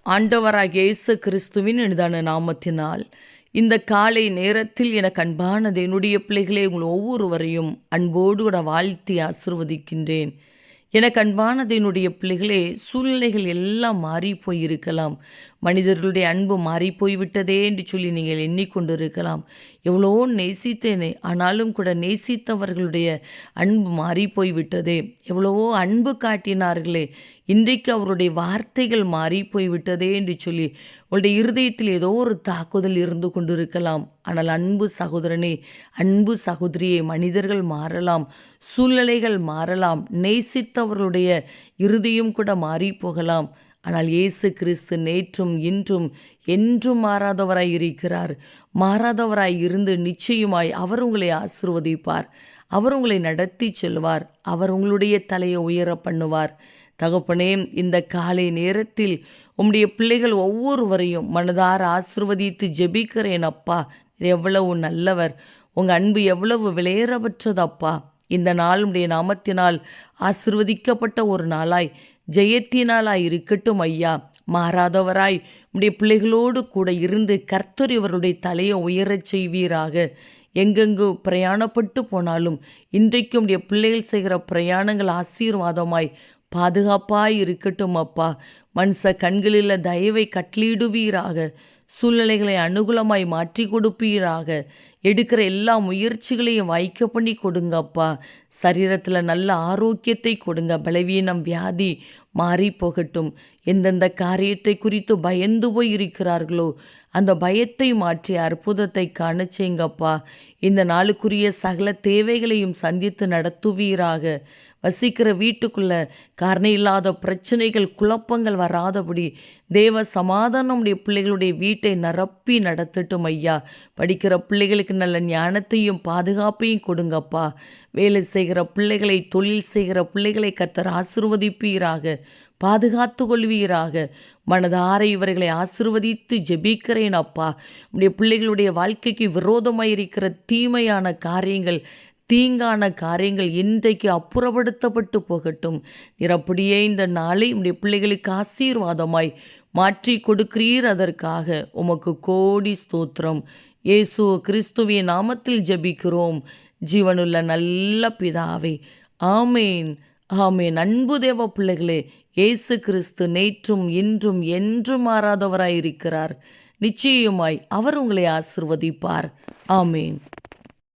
ஆண்டவராகிய இயேசு கிறிஸ்துவின் இனிதான நாமத்தினால் இந்த காலை நேரத்தில் எனக்கு அன்பானது என்னுடைய பிள்ளைகளே, உங்கள் ஒவ்வொருவரையும் அன்போடு கூட வாழ்த்தி ஆசிர்வதிக்கின்றேன். எனக்கு அன்பானது என்னுடைய பிள்ளைகளே, சூழ்நிலைகள் எல்லாம் மாறி போயிருக்கலாம். மனிதர்களுடைய அன்பு மாறி போய்விட்டதே என்று சொல்லி நீங்கள் எண்ணிக்கொண்டிருக்கலாம். எவ்வளோ நேசித்தேனே, ஆனாலும் கூட நேசித்தவர்களுடைய அன்பு மாறி போய்விட்டதே. எவ்வளவோ அன்பு காட்டினார்களே, இன்றைக்கு அவருடைய வார்த்தைகள் மாறி போய்விட்டதே என்று சொல்லி உங்களுடைய இருதயத்தில் ஏதோ ஒரு தாக்குதல் இருந்து கொண்டிருக்கலாம். ஆனால் அன்பு சகோதரனே, அன்பு சகோதரியே, மனிதர்கள் மாறலாம், சூழ்நிலைகள் மாறலாம், நேசித்தவர்களுடைய இருதயம் கூட மாறி போகலாம். ஆனால் இயேசு கிறிஸ்து நேற்றும் இன்றும் என்றும் மாறாதவராய் இருக்கிறார். மாறாதவராய் இருந்து நிச்சயமாய் அவர் உங்களை ஆசீர்வதிப்பார். அவர் உங்களை நடத்தி செல்வார். அவர் உங்களுடைய தலையை உயர பண்ணுவார். தகப்பனே, இந்த காலை நேரத்தில் உம்முடைய பிள்ளைகள் ஒவ்வொருவரையும் மனதார ஆசீர்வதித்து ஜெபிக்கிறேன் அப்பா. எவ்வளவு நல்லவர், உங்கள் அன்பு எவ்வளவு விலையேறப்பட்டதப்பா. இந்த நாள் உடைய நாமத்தினால் ஆசீர்வதிக்கப்பட்ட ஒரு நாளாய், ஜெயத்தினாலாய் இருக்கட்டும் ஐயா. மாறாதவராய் உடைய பிள்ளைகளோடு கூட இருந்து கர்த்தர் இவருடைய தலையை உயரச் செய்வீராக. எங்கெங்கு பிரயாணப்பட்டு போனாலும் இன்றைக்கும் உடைய பிள்ளைகள் செய்கிற பிரயாணங்கள் ஆசீர்வாதமாய் பாதுகாப்பாய் இருக்கட்டும் அப்பா. மனுஷ கண்களில் தயவை கட்டளிடுவீராக. சூழ்நிலைகளை அனுகூலமாய் மாற்றி கொடுப்பீராக. எடுக்கிற எல்லா முயற்சிகளையும் வாய்க்க பண்ணி கொடுங்கப்பா. சரீரத்தில் நல்ல ஆரோக்கியத்தை கொடுங்க. பலவீனம் வியாதி மாறி போகட்டும். எந்தெந்த காரியத்தை குறித்து பயந்து போய் இருக்கிறார்களோ அந்த பயத்தை மாற்றி அற்புதத்தை காண செய்யுங்கப்பா. இந்த நாளுக்குரிய சகல தேவைகளையும் சந்தித்து நடத்துவீராக. வசிக்கிற வீட்டுக்குள்ள காரணம் இல்லாத பிரச்சனைகள் குழப்பங்கள் வராதபடி தேவ சமாதானம் உடைய பிள்ளைகளுடைய வீட்டை நிரப்பி நடத்தட்டும் ஐயா. படிக்கிற பிள்ளைகளுக்கு நல்ல ஞானத்தையும் பாதுகாப்பையும் கொடுங்கப்பா. வேலை செய்கிற பிள்ளைகளை, தொழில் செய்கிற பிள்ளைகளை கர்த்தர் ஆசீர்வதிப்பீராக, பாதுகாத்து கொள்வீராக. மனதார இவர்களை ஆசீர்வதித்து ஜெபிக்கிறேன் அப்பா. உடைய பிள்ளைகளுடைய வாழ்க்கைக்கு விரோதமாயிருக்கிற தீமையான காரியங்கள், தீங்கான காரியங்கள் இன்றைக்கு அப்புறப்படுத்தப்பட்டு போகட்டும். அப்படியே இந்த நாளை உடைய பிள்ளைகளுக்கு ஆசீர்வாதமாய் மாற்றி கொடுக்கிறீர். அதற்காக உமக்கு கோடி ஸ்தோத்திரம். இயேசு கிறிஸ்துவின் நாமத்தில் ஜெபிக்கிறோம் ஜீவனுள்ள நல்ல பிதாவே. ஆமேன், ஆமேன். அன்பு தேவ பிள்ளைகளே, இயேசு கிறிஸ்து நேற்றும் இன்றும் என்றும் மாறாதவராயிருக்கிறார். நிச்சயமாய் அவர் உங்களை ஆசீர்வதிப்பார். ஆமேன்.